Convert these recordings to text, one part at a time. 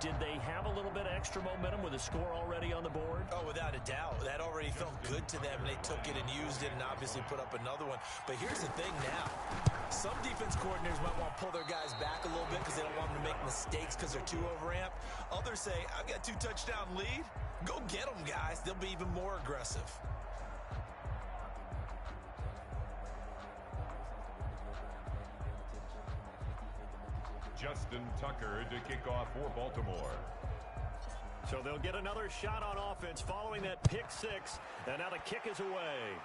Did they have a little bit of extra momentum with a score already on the board? Oh, without a doubt. That already felt good to them, and they took it and used it and obviously put up another one. But here's the thing now. Some defense coordinators might want to pull their guys back a little bit because they don't want them to make mistakes because they're too overamped. Others say, I've got 2 touchdown lead. Go get them, guys. They'll be even more aggressive. Justin Tucker to kick off for Baltimore. So they'll get another shot on offense following that pick 6, and now the kick is away.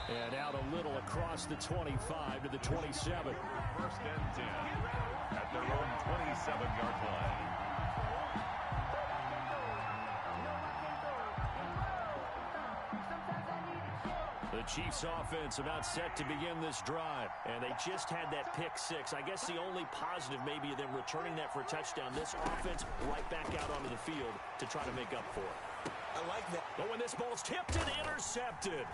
And out a little across the 25 to the 27. First and 10 at their own 27-yard line. The Chiefs offense about set to begin this drive, and they just had that pick 6. I guess the only positive maybe of them returning that for a touchdown. This offense right back out onto the field to try to make up for it. I like that. But when this ball's tipped and intercepted,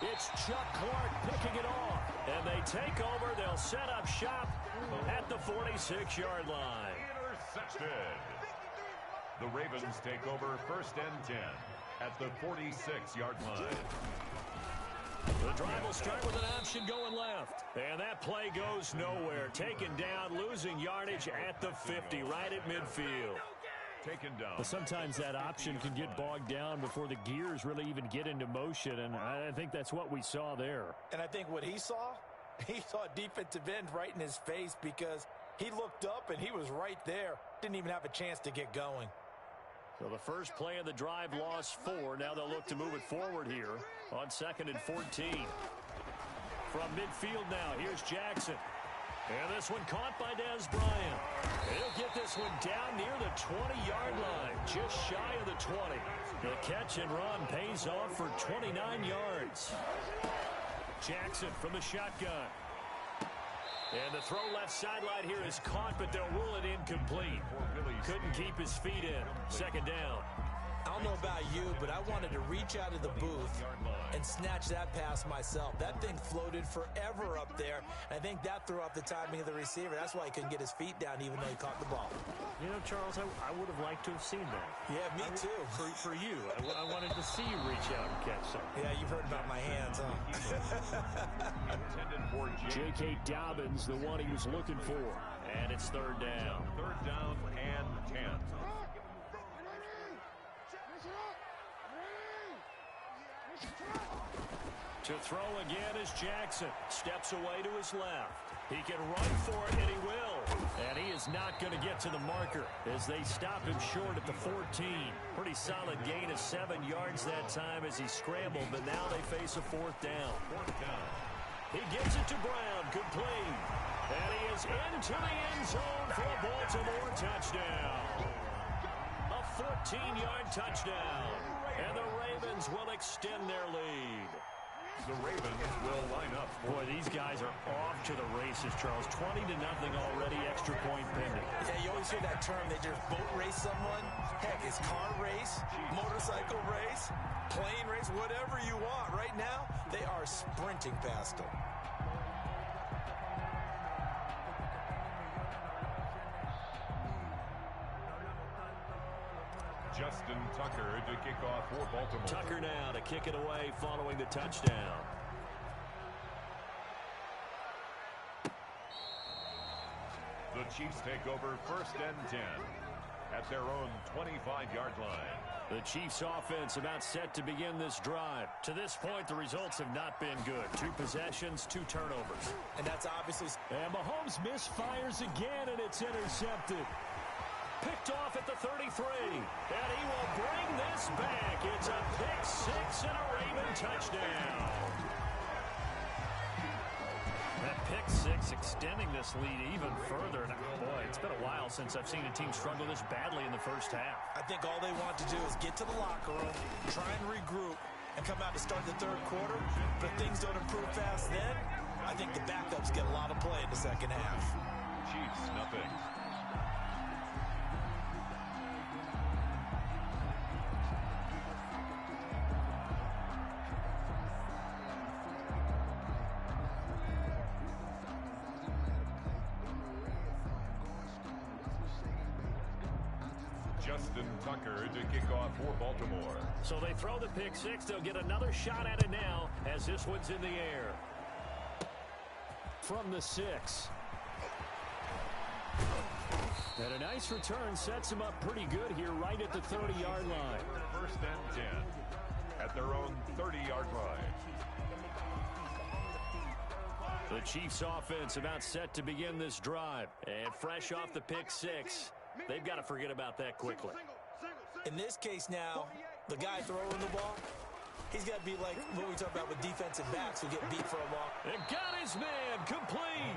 it's Chuck Clark picking it off, and they take over. They'll set up shop at the 46-yard line. Intercepted. The Ravens take over first and 10 at the 46-yard line. The drive will start with an option going left. And that play goes nowhere. Taken down, losing yardage at the 50, right at midfield. Taken down. But sometimes that option can get bogged down before the gears really even get into motion, and I think that's what we saw there. And I think what he saw defensive end right in his face because he looked up and he was right there. Didn't even have a chance to get going. So the first play of the drive lost 4. Now they'll look to move it forward here on 2nd and 14. From midfield now, here's Jackson. And this one caught by Dez Bryant. He'll get this one down near the 20-yard line, just shy of the 20. The catch and run pays off for 29 yards. Jackson from the shotgun. And the throw left sideline here is caught, but they'll rule it incomplete. Couldn't keep his feet in. 2nd down. I don't know about you, but I wanted to reach out of the booth and snatch that pass myself. That thing floated forever up there. And I think that threw off the timing of the receiver. That's why he couldn't get his feet down even though he caught the ball. You know, Charles, I would have liked to have seen that. Yeah, me too. For you. I wanted to see you reach out and catch something. Yeah, you've heard about my hands, huh? J.K. Dobbins, the one he was looking for. And it's 3rd down. 3rd down and 10. To throw again is Jackson. Steps away to his left. He can run for it, and he will. And he is not going to get to the marker as they stop him short at the 14. Pretty solid gain of 7 yards that time as he scrambled, but now they face a 4th down. He gives it to Brown. Complete. And he is into the end zone for a Baltimore touchdown. A 14-yard touchdown. And the Ravens will extend their lead. The Ravens will line up. Boy, these guys are off to the races, Charles. 20-0 already, extra point pending. Yeah, you always hear that term. They just boat race someone. Heck, it's car race, motorcycle race, plane race, whatever you want. Right now, they are sprinting past them. Justin Tucker to kick off for Baltimore. Tucker now to kick it away following the touchdown. The Chiefs take over first and 10 at their own 25-yard line. The Chiefs offense about set to begin this drive. To this point, the results have not been good. 2 possessions, 2 turnovers. And that's obviously... And Mahomes misfires again, and it's intercepted. Picked off at the 33, and he will bring this back. It's a pick 6 and a Raven touchdown. That pick 6 extending this lead even further. And boy, it's been a while since I've seen a team struggle this badly in the first half. I think all they want to do is get to the locker room, try and regroup, and come out to start the 3rd quarter. But if things don't improve fast then, I think the backups get a lot of play in the 2nd half. Chiefs, nothing. Justin Tucker to kick off for Baltimore. So they throw the pick six. They'll get another shot at it now as this one's in the air. From the 6. And a nice return sets him up pretty good here right at the 30-yard line. First and 10 at their own 30-yard line. The Chiefs offense about set to begin this drive. And fresh off the pick six, they've got to forget about that quickly. In this case now, the guy throwing the ball, he's got to be like what we talk about with defensive backs who get beat for a long. And got his man complete.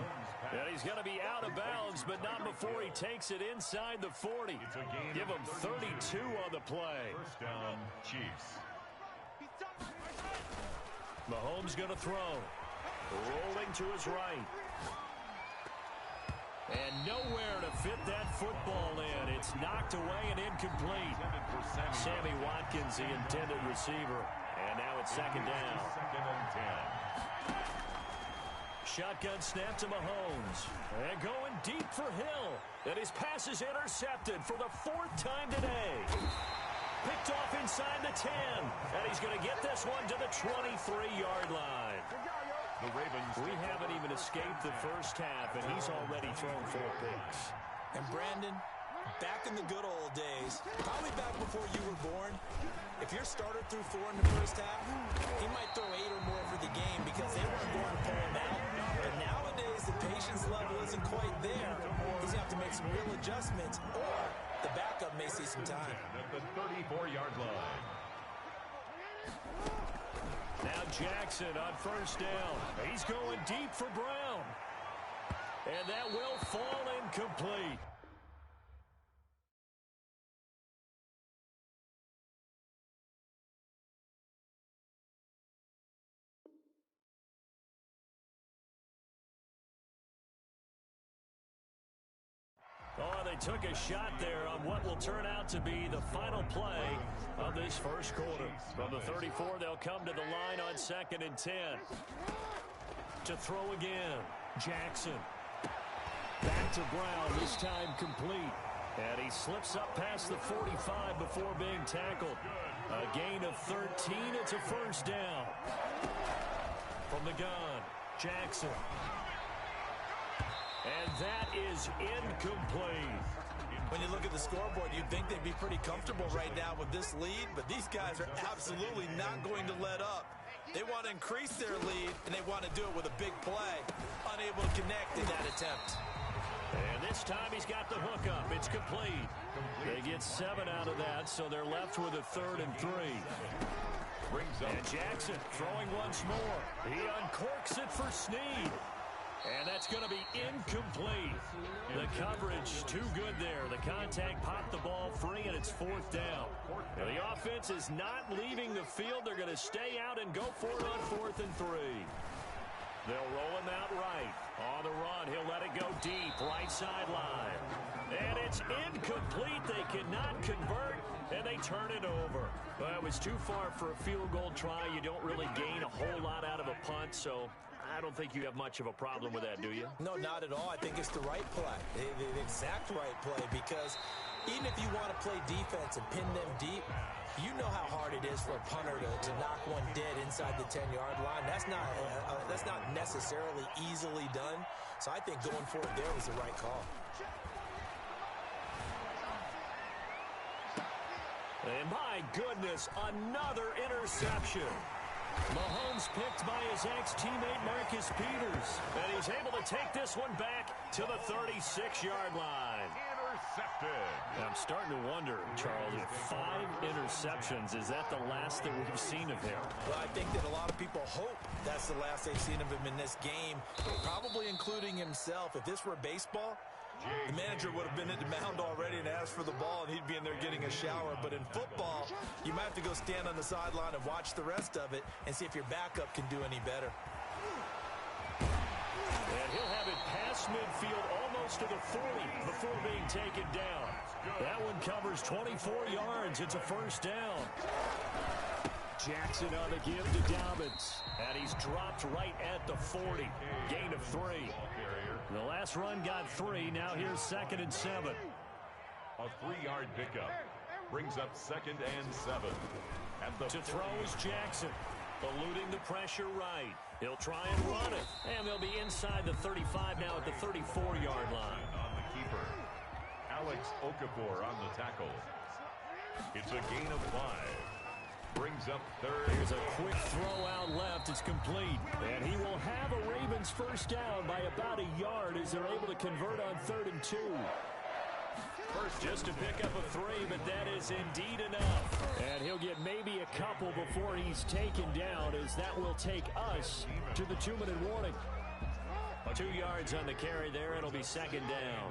And he's going to be out of bounds, but not before he takes it inside the 40. Give him 32 on the play. First down, Chiefs. Mahomes going to throw. Rolling to his right. And nowhere to fit that football in. It's knocked away and incomplete. Sammy Watkins, the intended receiver. And now it's second down. Second and 10. Shotgun snap to Mahomes. And going deep for Hill. And his pass is intercepted for the 4th time today. Picked off inside the 10. And he's going to get this one to the 23-yard line. The Ravens. We haven't even escaped the first half, and he's already thrown 4 picks. And Brandon, back in the good old days, probably back before you were born, if your starter threw 4 in the first half, he might throw 8 or more for the game because they weren't going to pull him out. But nowadays, the patience level isn't quite there. He's going to have to make some real adjustments, or the backup may see some time. At the 34-yard line. Now Jackson on first down. He's going deep for Brown. And that will fall incomplete. Oh, they took a shot there on what will turn out to be the final play of this first quarter. From the 34, they'll come to the line on 2nd and 10. To throw again, Jackson. Back to Brown, this time complete. And he slips up past the 45 before being tackled. A gain of 13, it's a first down. From the gun, Jackson. And that is incomplete. When you look at the scoreboard, you'd think they'd be pretty comfortable right now with this lead, but these guys are absolutely not going to let up. They want to increase their lead, and they want to do it with a big play. Unable to connect in that attempt. And this time he's got the hook up. It's complete. They get 7 out of that, so they're left with a 3rd and 3. And Jackson throwing once more. He uncorks it for Snead. And that's going to be incomplete. The coverage too good there. The contact popped the ball free, and it's 4th down. Now, the offense is not leaving the field. They're going to stay out and go for it on 4th and 3. They'll roll him out right. On the run, he'll let it go deep, right sideline. And it's incomplete. They cannot convert, and they turn it over. Well, it was too far for a field goal try. You don't really gain a whole lot out of a punt, so I don't think you have much of a problem with that, do you? No, not at all. I think it's the right play, the exact right play, because even if you want to play defense and pin them deep, you know how hard it is for a punter to knock one dead inside the 10-yard line. That's not necessarily easily done. So I think going for it there was the right call. And my goodness, another interception. Mahomes picked by his ex-teammate Marcus Peters. And he's able to take this one back to the 36-yard line. Intercepted. I'm starting to wonder, Charles, if 5 interceptions, is that the last that we've seen of him? Well, I think that a lot of people hope that's the last they've seen of him in this game, probably including himself. If this were baseball, the manager would have been at the mound already and asked for the ball, and he'd be in there getting a shower. But in football, you might have to go stand on the sideline and watch the rest of it and see if your backup can do any better. And he'll have it past midfield almost to the 40 before being taken down. That one covers 24 yards. It's a first down. Jackson on the give to Dobbins. And he's dropped right at the 40. Gain of 3. The last run got 3. Now here's 2nd and 7. A A 3-yard pickup. Brings up 2nd and 7. To throw is Jackson. Eluding the pressure right. He'll try and run it. And they'll be inside the 35 now at the 34-yard line. On the keeper. Alex Okafor on the tackle. It's a gain of 5. Brings up 3rd. Here's a quick throw out left. It's complete. And he will have a Ravens first down by about a yard as they're able to convert on 3rd and 2. Just to pick up a 3, but that is indeed enough. And he'll get maybe a couple before he's taken down, as that will take us to the 2-minute warning. 2 yards on the carry there. It'll be 2nd down.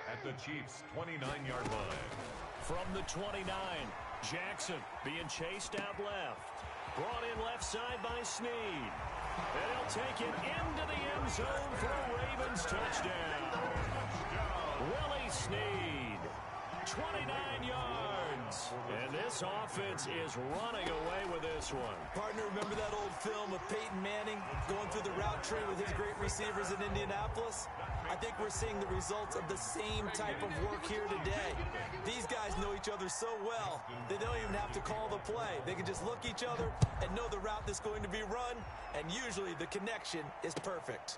At the Chiefs' 29-yard line. From the 29, Jackson being chased out left. Brought in left side by Snead. And he'll take it into the end zone for a Ravens touchdown. Willie Snead, 29 yards. And this offense is running away with this one. Partner, remember that old film of Peyton Manning going through the route tree with his great receivers in Indianapolis? I think we're seeing the results of the same type of work here today. These guys know each other so well, they don't even have to call the play. They can just look each other and know the route that's going to be run, and usually the connection is perfect.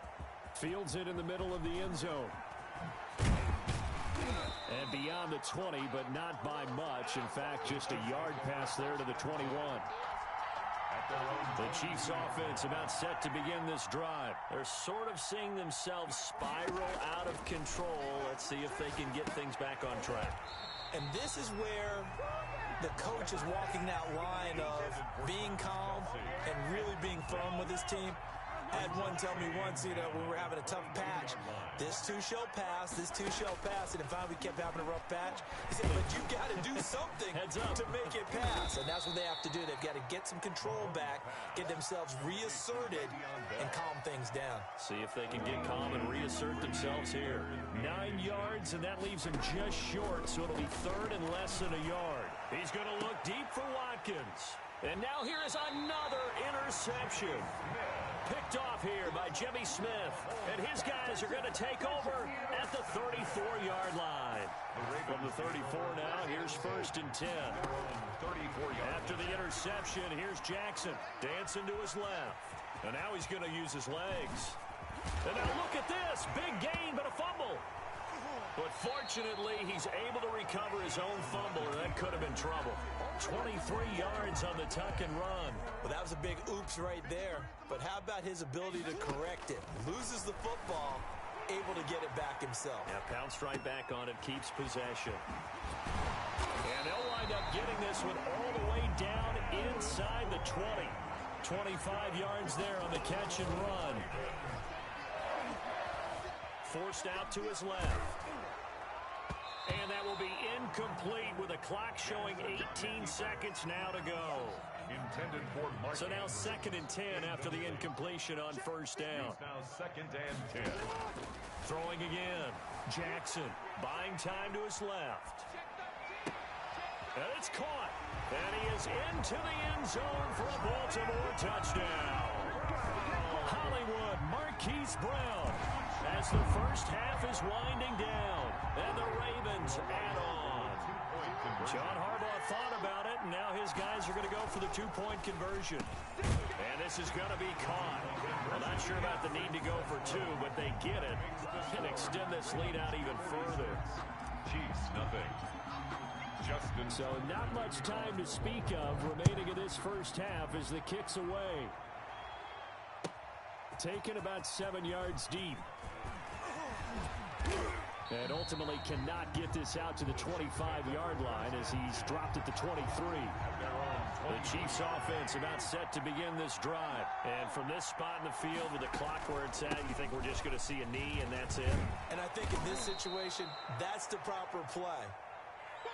Fields it in the middle of the end zone. And beyond the 20, but not by much. In fact, just a yard pass there to the 21. The Chiefs offense about set to begin this drive. They're sort of seeing themselves spiral out of control. Let's see if they can get things back on track. And this is where the coach is walking that line of being calm and really being firm with his team. I had one tell me once, when we were having a tough patch, this too shall pass, this too shall pass, and finally we kept having a rough patch. He said, but you got to do something to make it pass, and that's what they have to do. They've got to get some control back, get themselves reasserted, and calm things down. See if they can get calm and reassert themselves here. 9 yards, and that leaves them just short, so it'll be 3rd and less than a yard. He's going to look deep for Watkins. And now here is another interception. Picked off here by Jimmy Smith. And his guys are going to take over at the 34-yard line. From the 34 now, here's 1st and 10. After the interception, here's Jackson dancing to his left. And now he's going to use his legs. And now look at this. Big gain, but a fumble. But fortunately, he's able to recover his own fumble, and that could have been trouble. 23 yards on the tuck and run. Well, that was a big oops right there. But how about his ability to correct it? Loses the football, able to get it back himself. Yeah, pounced right back on it, keeps possession. And they'll wind up getting this one all the way down inside the 20. 25 yards there on the catch and run. Forced out to his left. And that will be incomplete with a clock showing 18 seconds now to go. Intended for marking. So now 2nd and 10 after the incompletion on 1st down. It's now 2nd and 10. Throwing again. Jackson buying time to his left. And it's caught. And he is into the end zone for a Baltimore touchdown. Hollywood Marquise Brown as the first half is winding down. And the Ravens add on. John Harbaugh thought about it, and now his guys are going to go for the 2-point conversion. And this is going to be caught. I'm not sure about the need to go for 2, but they get it and extend this lead out even further. Chiefs, nothing. Justin. So not much time to speak of remaining in this first half as the kick's away. Taken about 7 yards deep. And ultimately cannot get this out to the 25-yard line as he's dropped at the 23. The Chiefs offense about set to begin this drive. And from this spot in the field with the clock where it's at, you think we're just going to see a knee and that's it? And I think in this situation, that's the proper play.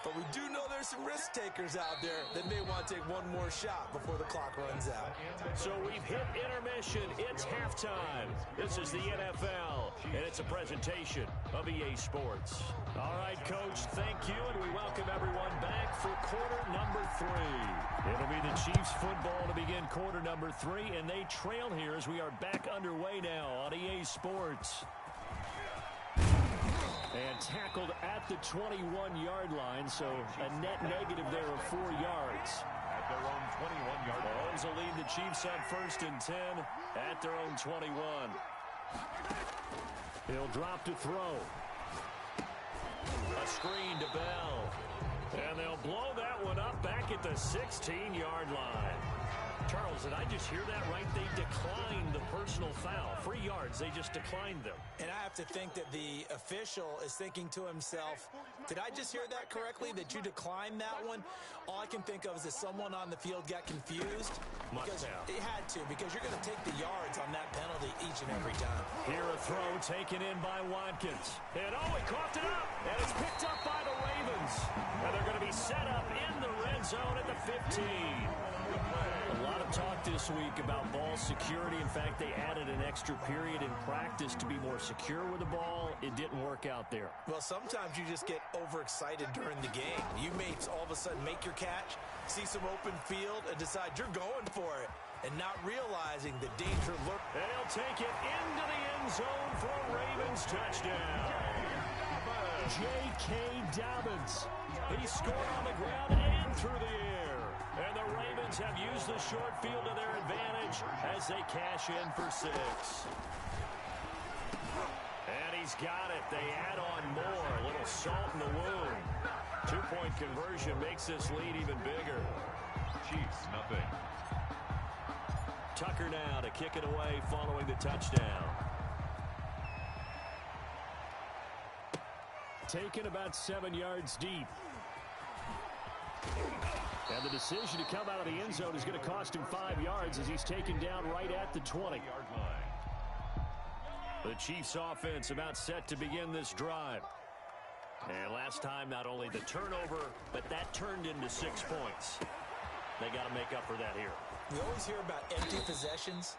But we do know there's some risk takers out there that may want to take one more shot before the clock runs out. So we've hit intermission. It's halftime. This is the NFL, and it's a presentation of EA Sports. All right, Coach, thank you, and we welcome everyone back for quarter number 3. It'll be the Chiefs football to begin quarter number 3, and they trail here as we are back underway now on EA Sports. And tackled at the 21-yard line, so a net negative there of 4 yards. At their own 21-yard line. Mahomes will lead the Chiefs on 1st and 10 at their own 21. He'll drop to throw. A screen to Bell. And they'll blow that one up back at the 16-yard line. Charles, did I just hear that right? They declined the personal foul. 3 yards, they just declined them. And I have to think that the official is thinking to himself, did I just hear that correctly, that you declined that one? All I can think of is that someone on the field got confused. Must have. It had to, because you're going to take the yards on that penalty each and every time. Here a throw taken in by Watkins. And he coughed it up. And it's picked up by the Ravens. And they're going to be set up in the red zone at the 15. A lot of talk this week about ball security. In fact, they added an extra period in practice to be more secure with the ball. It didn't work out there. Well, sometimes you just get overexcited during the game. You may all of a sudden make your catch, see some open field, and decide you're going for it, and not realizing the danger lurks. And he'll take it into the end zone for a Ravens touchdown. J.K. Dobbins. He scored on the ground and through the air. And the Ravens have used the short field to their advantage as they cash in for 6. And he's got it. They add on more. A little salt in the wound. 2-point conversion makes this lead even bigger. Chiefs, nothing. Tucker now to kick it away following the touchdown. Taken about 7 yards deep. And the decision to come out of the end zone is going to cost him 5 yards as he's taken down right at the 20. The Chiefs offense about set to begin this drive. And last time, not only the turnover, but that turned into 6 points. They got to make up for that here. We always hear about empty possessions,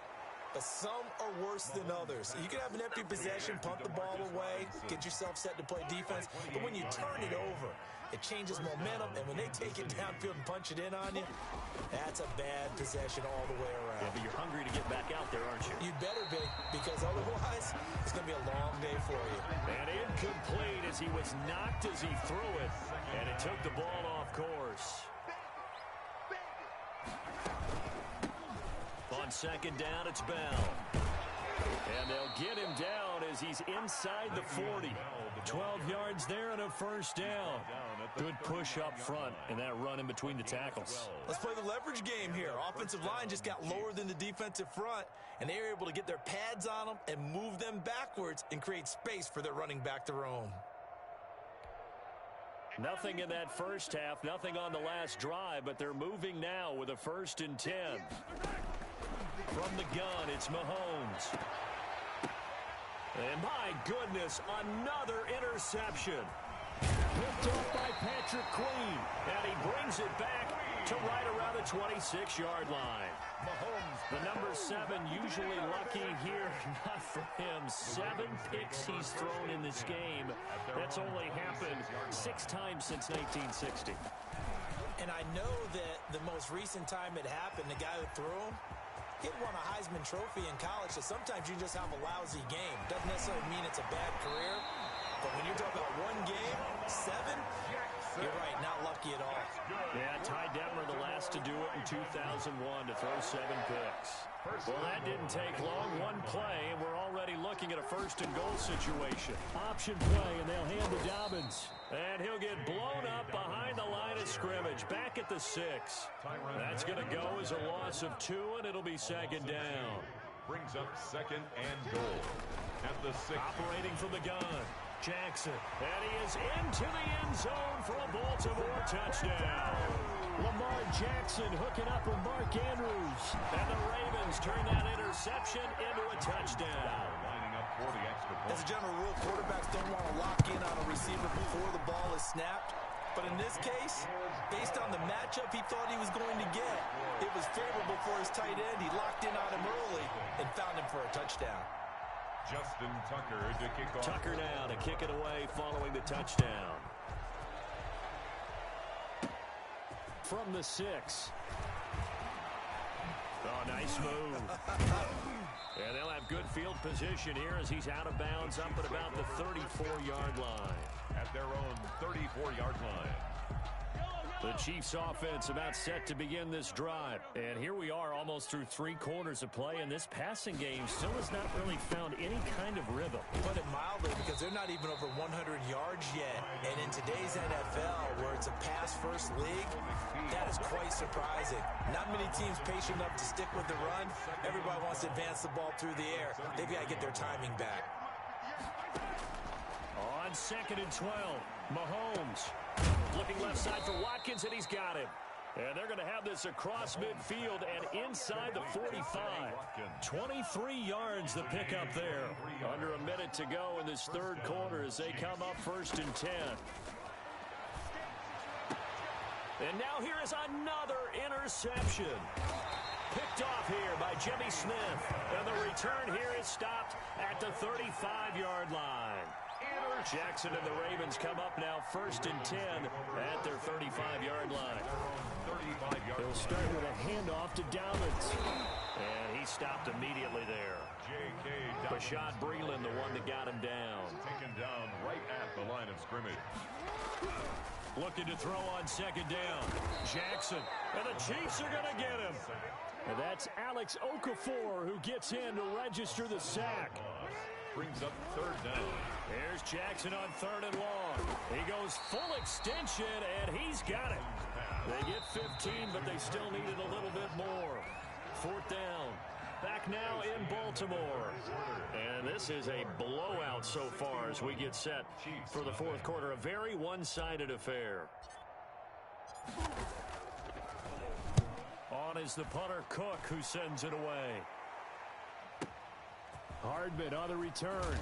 but some are worse than others. You can have an empty possession, punt the ball away, get yourself set to play defense, but when you turn it over, it changes momentum, and when they take it downfield and punch it in on you, that's a bad possession all the way around. Yeah, but you're hungry to get back out there, aren't you? You'd better be, because otherwise, it's going to be a long day for you. And incomplete as he was knocked as he threw it, and it took the ball off course. On 2nd down, it's Bell. And they'll get him down as he's inside the 40. 12 yards there and a 1st down. Good push up front and that run in between the tackles. Let's play the leverage game here. Offensive line just got lower than the defensive front, and they were able to get their pads on them and move them backwards and create space for their running back to roam. Nothing in that first half, nothing on the last drive, but they're moving now with a 1st and 10. From the gun, it's Mahomes. And my goodness, another interception. Picked off by Patrick Queen. And he brings it back to right around the 26-yard line. Mahomes, the number 7, usually lucky here. Not for him. 7 picks he's thrown in this game. That's only happened 6 times since 1960. And I know that the most recent time it happened, the guy who threw him, he won a Heisman Trophy in college, so sometimes you just have a lousy game. Doesn't necessarily mean it's a bad career, but when you're talking about 1 game, 7, you're right, not lucky at all. Yeah, Ty Detmer the last to do it in 2001 to throw 7 picks. Well, that didn't take long. 1 play, and we're already looking at a 1st and goal situation. Option play, and they'll hand to Dobbins. And he'll get blown up behind the line of scrimmage, back at the 6. That's going to go as a loss of 2, and it'll be 2nd down. Brings up 2nd and goal at the 6. Operating from the gun, Jackson. And he is into the end zone for a Baltimore touchdown. Lamar Jackson hooking up with Mark Andrews. And the Ravens turn that interception into a touchdown. Lining up for the extra point. As a general rule, quarterbacks don't want to lock in on a receiver before the ball is snapped. But in this case, based on the matchup he thought he was going to get, it was favorable for his tight end. He locked in on him early and found him for a touchdown. Justin Tucker to kick off. Tucker now to kick it away following the touchdown. From the 6. Oh, nice move. And they'll have good field position here as he's out of bounds up at about the 34-yard line. At their own 34-yard line. The Chiefs offense about set to begin this drive. And here we are almost through 3 quarters of play, and this passing game still has not really found any kind of rhythm. Put it mildly, because they're not even over 100 yards yet. And in today's NFL, where it's a pass-first league, that is quite surprising. Not many teams patient enough to stick with the run. Everybody wants to advance the ball through the air. They've got to get their timing back. On 2nd and 12, Mahomes looking left side for Watkins, and he's got him. And they're going to have this across midfield and inside the 45. 23 yards the pickup there. Under a minute to go in this 3rd quarter as they come up 1st and 10. And now here is another interception. Picked off here by Jimmy Smith. And the return here is stopped at the 35-yard line. Jackson and the Ravens come up now 1st and 10 at their 35-yard line. They'll start with a handoff to Downs. And he stopped immediately there. Bashad Breeland, the one that got him down. Taken down right at the line of scrimmage. Looking to throw on 2nd down. Jackson. And the Chiefs are going to get him. And that's Alex Okafor who gets in to register the sack. Brings up 3rd down. Here's Jackson on 3rd and long. He goes full extension, and he's got it. They get 15, but they still needed a little bit more. 4th down. Back now in Baltimore. And this is a blowout so far as we get set for the 4th quarter. A very one-sided affair. On is the punter, Cook, who sends it away. Hardman on the return.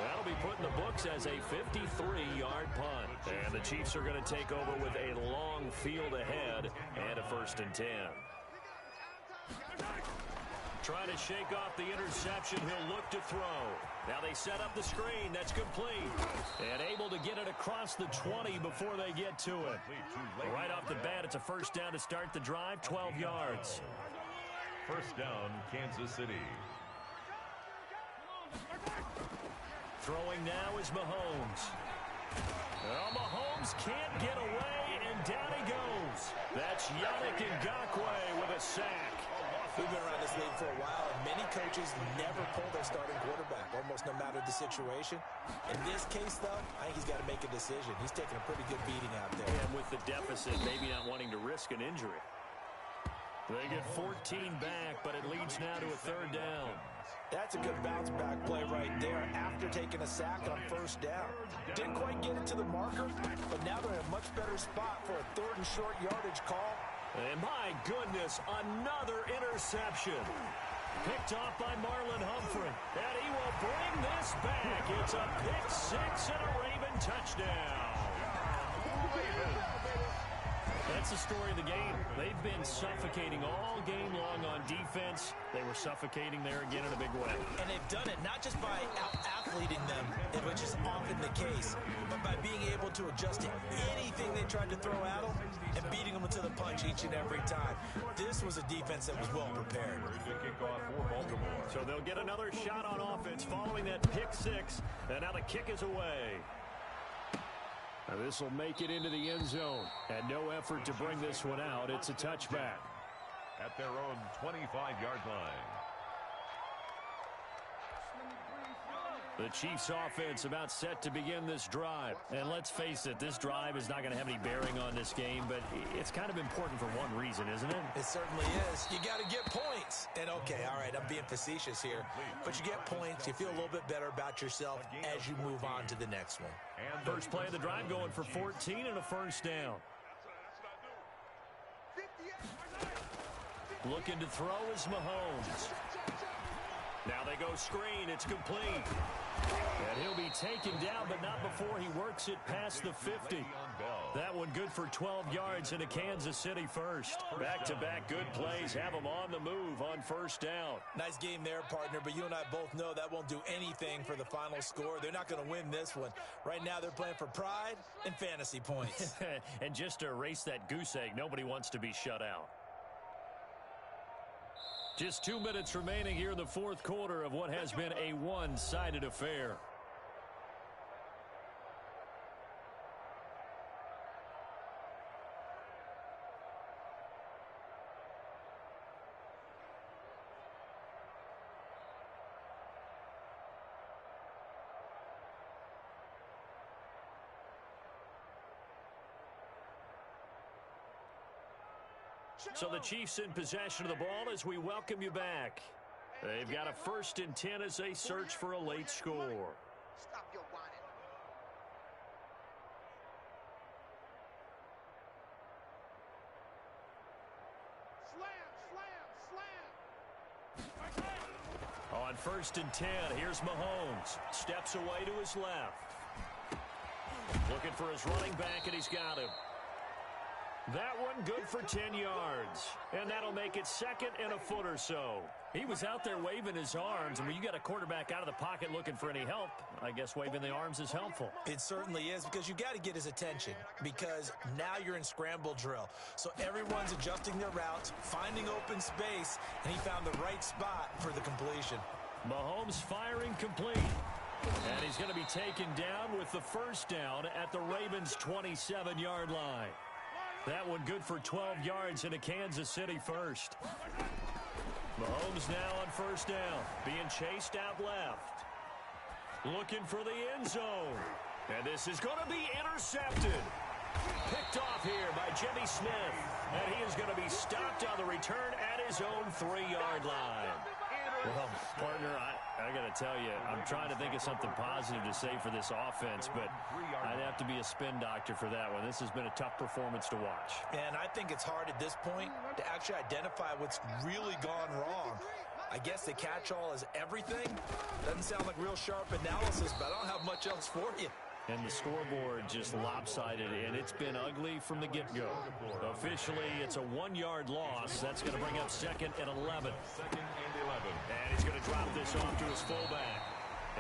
That'll be put in the books as a 53-yard punt. And the Chiefs are going to take over with a long field ahead and a 1st and 10. Trying to shake off the interception. He'll look to throw. Now they set up the screen. That's complete. And able to get it across the 20 before they get to it. Right off the bat, it's a 1st down to start the drive, 12 yards. 1st down, Kansas City. Throwing now is Mahomes. Well, Mahomes can't get away, and down he goes. That's Yannick Ngakoue with a sack. We've been around this league for a while, and many coaches never pull their starting quarterback, almost no matter the situation. In this case, though, I think he's got to make a decision. He's taking a pretty good beating out there. And with the deficit, maybe not wanting to risk an injury. They get 14 back, but it leads now to a 3rd down. That's a good bounce-back play right there after taking a sack on 1st down. Didn't quite get it to the marker, but now they're in a much better spot for a 3rd and short yardage call. And my goodness, another interception. Picked off by Marlon Humphrey. And he will bring this back. It's a pick-6 and a Raven touchdown. That's the story of the game. They've been suffocating all game long on defense. They were suffocating there again in a big way. And they've done it not just by out-athleting them, which is often the case, but by being able to adjust to anything they tried to throw at them and beating them to the punch each and every time. This was a defense that was well prepared. So they'll get another shot on offense following that pick-6. And now the kick is away. Now this will make it into the end zone. And no effort to bring this one out. It's a touchback. At their own 25-yard line. The Chiefs offense about set to begin this drive. And let's face it, this drive is not going to have any bearing on this game, but it's kind of important for one reason, isn't it? It certainly is. You got to get points. And okay, all right, I'm being facetious here, but you get points, you feel a little bit better about yourself as you move on to the next one. And first play of the drive going for 14 and a 1st down. Looking to throw is Mahomes. Now they go screen. It's complete. And he'll be taken down, but not before he works it past the 50. That one good for 12 yards into Kansas City first. Back-to-back good plays have them on the move on 1st down. Nice game there, partner, but you and I both know that won't do anything for the final score. They're not going to win this one. Right now they're playing for pride and fantasy points. And just to erase that goose egg, nobody wants to be shut out. Just 2 minutes remaining here in the fourth quarter of what has been a one-sided affair. So the Chiefs in possession of the ball as we welcome you back. They've got a 1st and 10 as they search for a late score. Stop your whining. Slam. On 1st and 10, here's Mahomes. Steps away to his left. Looking for his running back, and he's got him. That one good for 10 yards. And that'll make it 2nd and a foot or so. He was out there waving his arms, and when you got a quarterback out of the pocket looking for any help, I guess waving the arms is helpful. It certainly is, because you got to get his attention, because now you're in scramble drill. So everyone's adjusting their routes, finding open space, and he found the right spot for the completion. Mahomes firing complete. And he's going to be taken down with the 1st down at the Ravens' 27-yard line. That one good for 12 yards in a Kansas City 1st. Mahomes now on 1st down, being chased out left. Looking for the end zone. And this is going to be intercepted. Picked off here by Jimmy Smith. And he is going to be stopped on the return at his own 3-yard line. Well, partner, I got to tell you, I'm trying to think of something positive to say for this offense, but I'd have to be a spin doctor for that one. This has been a tough performance to watch. And I think it's hard at this point to actually identify what's really gone wrong. I guess the catch-all is everything. Doesn't sound like real sharp analysis, but I don't have much else for you. And the scoreboard just lopsided, and it's been ugly from the get-go. Officially, it's a 1-yard loss. That's going to bring up 2nd and 11. 2nd and 11. And he's going to drop this off to his fullback.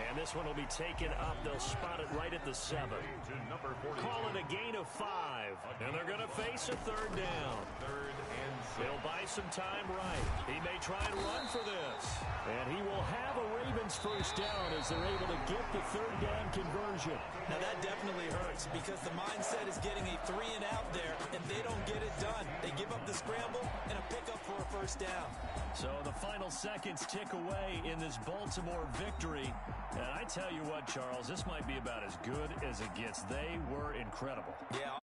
And this one will be taken up. They'll spot it right at the 7. Call it a gain of 5. And they're going to face a 3rd down. 3rd and 6. He'll buy some time right. He may try and run for this. And he will have a Ravens 1st down as they're able to get the 3rd down conversion. Now that definitely hurts, because the mindset is getting a 3 and out there, and they don't get it done. They give up the scramble and a pickup for a 1st down. So the final seconds tick away in this Baltimore victory. And I tell you what, Charles, this might be about as good as it gets. They were incredible. Yeah,